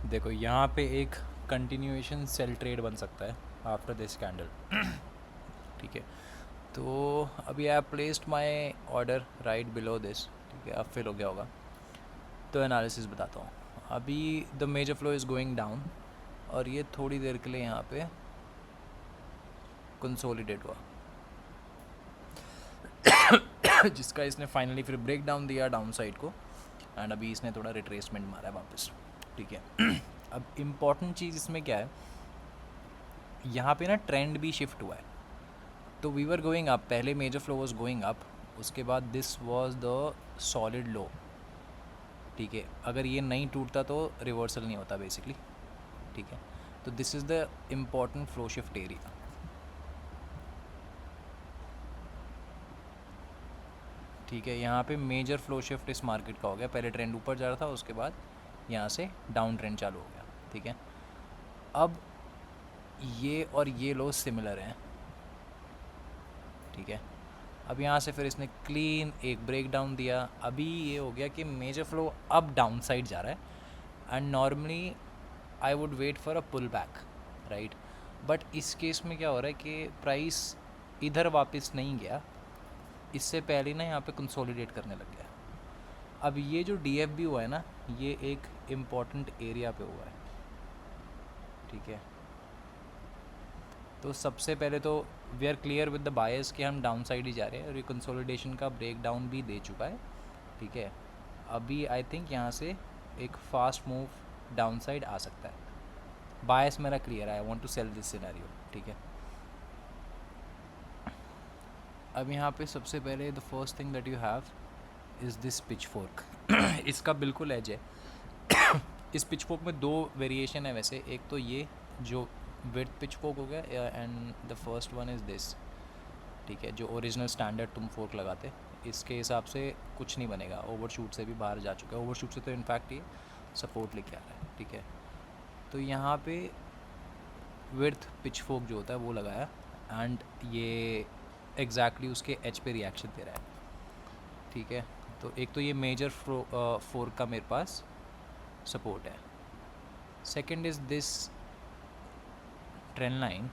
देखो यहाँ पे एक कंटिन्यूएशन सेल ट्रेड बन सकता है आफ्टर दिस कैंडल। ठीक है, तो अभी I placed my order right below this. ठीक है, अब फिल हो गया होगा। तो एनालिसिस बताता हूँ। अभी the major flow is going down और ये थोड़ी देर के लिए यहाँ पे कंसोलिडेट हुआ जिसका इसने फाइनली फिर ब्रेक डाउन दिया डाउन साइड को, एंड अभी इसने थोड़ा रिट्रेसमेंट मारा है वापस। ठीक है अब इम्पॉर्टेंट चीज़ इसमें क्या है, यहाँ पे ना ट्रेंड भी शिफ्ट हुआ है। तो वी वर गोइंग अप, पहले major flow was going up, उसके बाद this was the solid low. ठीक है, अगर ये नहीं टूटता तो रिवर्सल नहीं होता बेसिकली। ठीक है, तो this is the important flow shift area. ठीक है, यहाँ पे मेजर फ्लो शिफ्ट इस मार्केट का हो गया। पहले ट्रेंड ऊपर जा रहा था, उसके बाद यहाँ से डाउन ट्रेंड चालू हो गया। ठीक है, अब ये और ये लो सिमिलर हैं। ठीक है, अब यहाँ से फिर इसने क्लीन एक ब्रेक डाउन दिया। अभी ये हो गया कि मेजर फ्लो अब डाउन साइड जा रहा है, and normally I would wait for a pull back, right. But इस केस में क्या हो रहा है कि प्राइस इधर वापस नहीं गया, इससे पहले ना यहाँ पे कंसोलिडेट करने लग गया। अब ये जो DFB हुआ है ना, ये एक इम्पॉर्टेंट एरिया पे हुआ है। ठीक है, तो सबसे पहले तो we are clear with the buyers कि हम डाउन साइड ही जा रहे हैं, और ये कंसोलिडेशन का ब्रेक डाउन भी दे चुका है। ठीक है, अभी आई थिंक यहाँ से एक फास्ट मूव डाउन साइड आ सकता है। बायस मेरा क्लियर है, I want to sell this scenario. ठीक है, अब यहाँ पे सबसे पहले the first thing that you have is this pitchfork. इसका बिल्कुल एज है। इस पिच फोर्क में दो वेरिएशन है वैसे, एक तो ये जो विड्थ पिच फोर्क हो गया, and the first one is this. ठीक है, जो ओरिजिनल स्टैंडर्ड तुम फोर्क लगाते, इसके हिसाब से कुछ नहीं बनेगा, ओवरशूट से भी बाहर जा चुका है। ओवरशूट से तो इनफैक्ट ये सपोर्ट लेके आ रहा है। ठीक है, तो यहाँ पे विड्थ पिच फोर्क जो होता है वो लगाया, एंड ये एग्जैक्टली उसके एच पे रिएक्शन दे रहा है। ठीक है, तो एक तो ये मेजर फोर्क का मेरे पास सपोर्ट है। Second is this trend line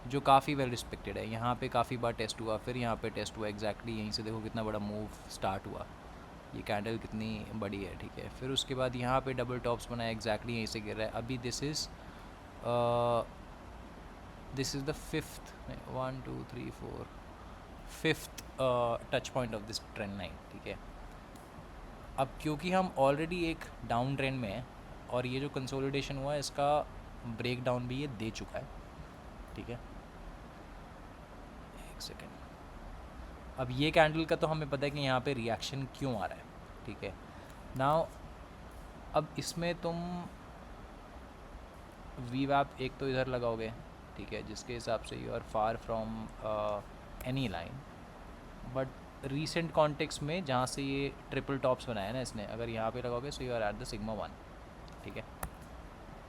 जो काफ़ी वेल रिस्पेक्टेड है। यहाँ पे काफ़ी बार टेस्ट हुआ, फिर यहाँ पे टेस्ट हुआ, एग्जैक्टली यहीं से देखो कितना बड़ा मूव स्टार्ट हुआ, ये कैंडल कितनी बड़ी है। ठीक है, फिर उसके बाद यहाँ पे डबल टॉप्स बनाया, एग्जैक्टली यहीं से गिर रहा है। अभी this is the fifth, 1 2 3 4 fifth touch point of this trend line. ठीक है, अब क्योंकि हम ऑलरेडी एक डाउन ट्रेंड में हैं और ये जो कंसोलिडेशन हुआ है इसका ब्रेक डाउन भी ये दे चुका है। ठीक है, एक सेकेंड। अब ये कैंडल का तो हमें पता है कि यहाँ पे रिएक्शन क्यों आ रहा है। ठीक है, नाउ अब इसमें तुम वी वैप एक तो इधर लगाओगे। ठीक है, जिसके हिसाब से you are far from any line, but recent context में जहाँ से ये ट्रिपल टॉप्स बनाया ना इसने, अगर यहाँ पे लगाओगे so you are at the sigma 1। ठीक है,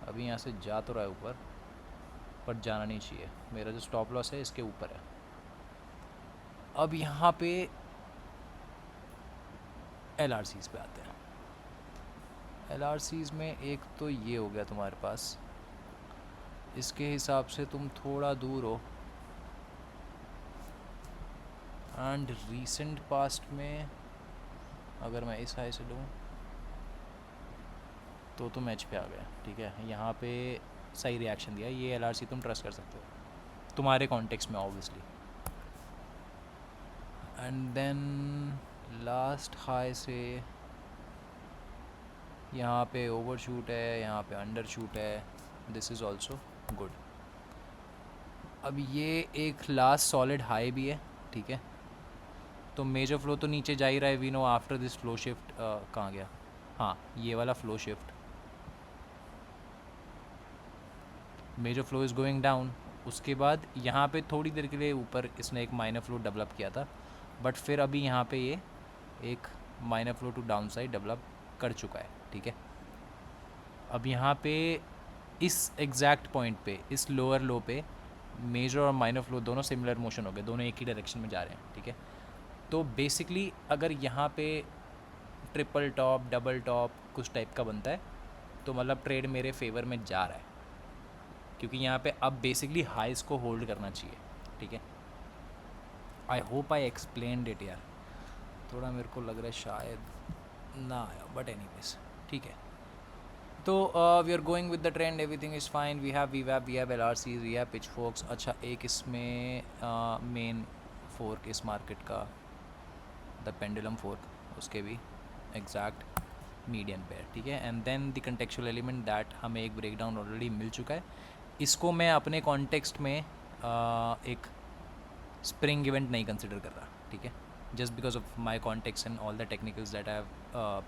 अभी यहाँ से जा तो रहा है ऊपर, पर जाना नहीं चाहिए। मेरा जो स्टॉप लॉस है इसके ऊपर है। अब यहाँ पे LRCs पे आते हैं। LRCs में एक तो ये हो गया तुम्हारे पास, इसके हिसाब से तुम थोड़ा दूर हो, एंड रीसेंट पास्ट में अगर मैं इस हाई से लूँ तो तुम एच पे आ गए। ठीक है, यहाँ पे सही रिएक्शन दिया, ये LRC तुम ट्रस्ट कर सकते हो तुम्हारे कॉन्टेक्स्ट में obviously. And then last high से यहाँ पे ओवरशूट है, यहाँ पे अंडरशूट है, दिस इज़ ऑल्सो गुड। अब ये एक लास्ट सॉलिड हाई भी है। ठीक है, तो मेजर फ्लो तो नीचे जा ही रहा है, we know. After this flow shift कहाँ गया, हाँ ये वाला flow shift, major flow is going down. उसके बाद यहाँ पे थोड़ी देर के लिए ऊपर इसने एक माइनर फ्लो डेवलप किया था, बट फिर अभी यहाँ पे ये एक minor flow to down side develop कर चुका है। ठीक है, अब यहाँ पे इस एग्जैक्ट पॉइंट पे, इस लोअर लो पे मेजर और माइनर फ्लो दोनों सिमिलर मोशन हो गए, दोनों एक ही डायरेक्शन में जा रहे हैं। ठीक है, तो बेसिकली अगर यहाँ पे ट्रिपल टॉप डबल टॉप कुछ टाइप का बनता है तो मतलब ट्रेड मेरे फेवर में जा रहा है, क्योंकि यहाँ पे अब बेसिकली हाइस को होल्ड करना चाहिए, ठीक है। I hope I explained it यार, थोड़ा मेरे को लग रहा है शायद ना आया, बट एनीवेज ठीक है। तो we are going with the trend, everything is fine, we have L R C, we have pitchforks. अच्छा, एक इसमें मेन फोर्क इस मार्केट का, द पेंडुलम फोर्क, उसके भी एग्जैक्ट मीडियन पेयर, ठीक है। And then the contextual element that हमें एक ब्रेकडाउन ऑलरेडी मिल चुका है, इसको मैं अपने कॉन्टेक्स्ट में एक स्प्रिंग इवेंट नहीं कंसिडर कर रहा, ठीक है, just because of my context and all the technicals that I have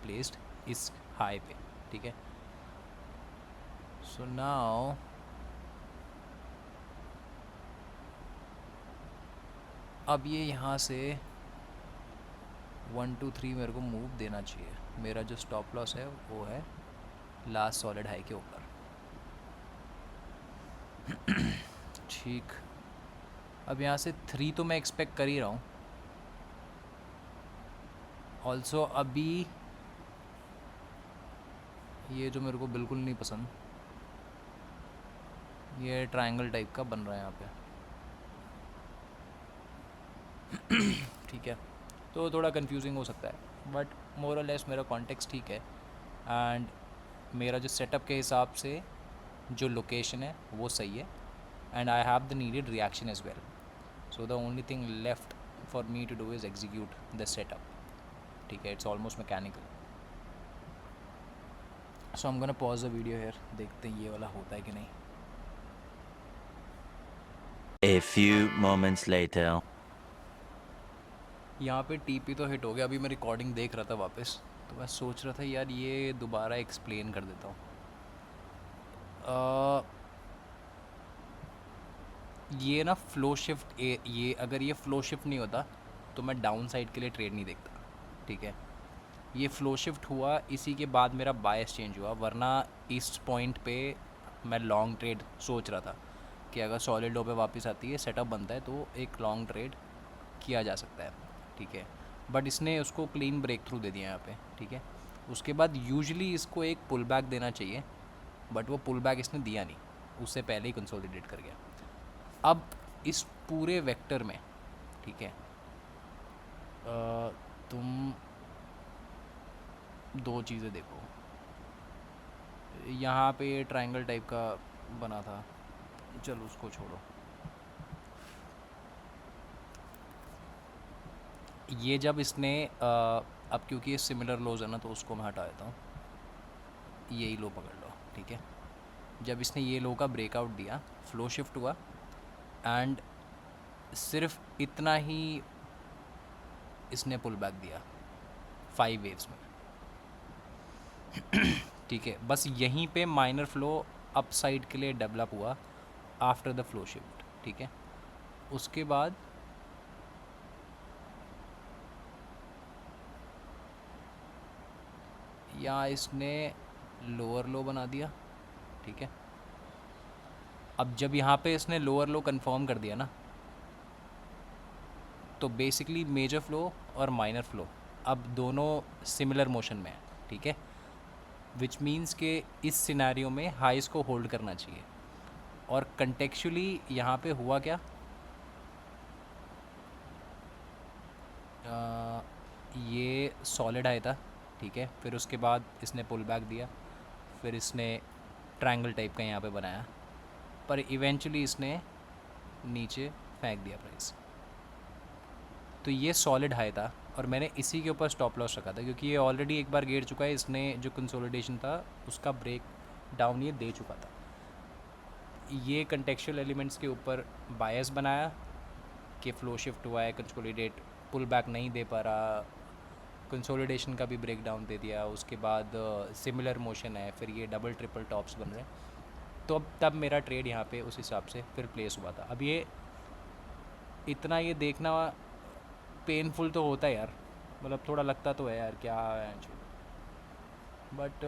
placed इस हाई पे, ठीक है। सो नाउ अब ये यहाँ से 1 2 3 मेरे को मूव देना चाहिए। मेरा जो स्टॉप लॉस है वो है लास्ट सॉलिड हाई के ऊपर, ठीक। अब यहाँ से 3 तो मैं एक्सपेक्ट कर ही रहा हूँ। ऑल्सो अभी ये जो मेरे को बिल्कुल नहीं पसंद, ये ट्रायंगल टाइप का बन रहा है यहाँ पे, ठीक है। तो थोड़ा कंफ्यूजिंग हो सकता है, बट मोर और लेस मेरा कॉन्टेक्स्ट ठीक है। एंड मेरा जो सेटअप के हिसाब से जो लोकेशन है वो सही है, and I have the needed reaction as well. So the only thing left for me to do is execute the setup, ठीक है। It's almost mechanical. So I am gonna pause the video here, देखते हैं ये वाला होता है कि नहीं। A few moments later. यहाँ पे टीपी तो हिट हो गया। अभी मैं रिकॉर्डिंग देख रहा था वापस, तो मैं सोच रहा था यार ये दोबारा एक्सप्लेन कर देता हूँ। ये ना फ्लो शिफ्ट, ये अगर ये फ्लो शिफ्ट नहीं होता तो मैं डाउन साइड के लिए ट्रेड नहीं देखता, ठीक है। ये फ्लो शिफ्ट हुआ, इसी के बाद मेरा बायस चेंज हुआ, वरना इस पॉइंट पे मैं लॉन्ग ट्रेड सोच रहा था कि अगर सॉलिड लो पे वापस आती है, सेटअप बनता है, तो एक लॉन्ग ट्रेड किया जा सकता है, ठीक है। बट इसने उसको क्लीन ब्रेक थ्रू दे दिया यहाँ पे, ठीक है। उसके बाद यूजुअली इसको एक पुल बैक देना चाहिए, बट वो पुल बैक इसने दिया नहीं, उससे पहले ही कंसोलिडेट कर गया। अब इस पूरे वेक्टर में, ठीक है, तुम दो चीज़ें देखो। यहाँ पे ये ट्रायंगल टाइप का बना था, चलो उसको छोड़ो। ये जब इसने अब क्योंकि ये सिमिलर लोज है ना, तो उसको मैं हटा देता हूँ, यही लो पकड़ लो, ठीक है। जब इसने ये लो का ब्रेकआउट दिया, फ्लो शिफ्ट हुआ, एंड सिर्फ इतना ही इसने पुल बैक दिया 5 वेव्स में, ठीक है। बस यहीं पे माइनर फ्लो अप साइड के लिए डेवलप हुआ आफ्टर द फ्लो शिफ्ट, ठीक है। उसके बाद यहाँ इसने लोअर लो बना दिया, ठीक है। अब जब यहाँ पे इसने लोअर लो कंफर्म कर दिया ना, तो बेसिकली मेजर फ्लो और माइनर फ्लो अब दोनों सिमिलर मोशन में है, ठीक है। विच मीन्स के इस सिनेरियो में हाइस को होल्ड करना चाहिए। और कंटेक्चुअली यहाँ पे हुआ क्या, ये सॉलिड हाई था, ठीक है। फिर उसके बाद इसने पुल बैक दिया, फिर इसने ट्रायंगल टाइप का यहाँ पे बनाया, पर इवेंचुअली इसने नीचे फेंक दिया प्राइस। तो ये सॉलिड हाई था और मैंने इसी के ऊपर स्टॉप लॉस रखा था, क्योंकि ये ऑलरेडी एक बार गिर चुका है। इसने जो कंसोलिडेशन था उसका ब्रेक डाउन ये दे चुका था। ये कंटेक्चुअल एलिमेंट्स के ऊपर बायस बनाया कि फ़्लो शिफ्ट हुआ है, कंसोलिडेट पुल बैक नहीं दे पा रहा, कंसोलिडेशन का भी ब्रेक डाउन दे दिया। उसके बाद सिमिलर मोशन है, फिर ये डबल ट्रिपल टॉप्स बन रहे हैं। तो अब तब मेरा ट्रेड यहाँ पे उस हिसाब से फिर प्लेस हुआ था। अब ये इतना ये देखना पेनफुल तो होता है यार, मतलब थोड़ा लगता तो है यार क्या है, बट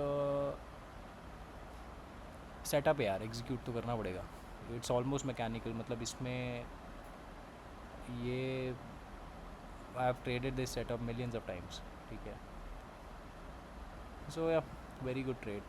सेटअप है यार, एग्जीक्यूट तो करना पड़ेगा। इट्स ऑलमोस्ट मैकेनिकल, मतलब इसमें ये I have traded this setup millions of times, ठीक है। सो या वेरी गुड ट्रेड।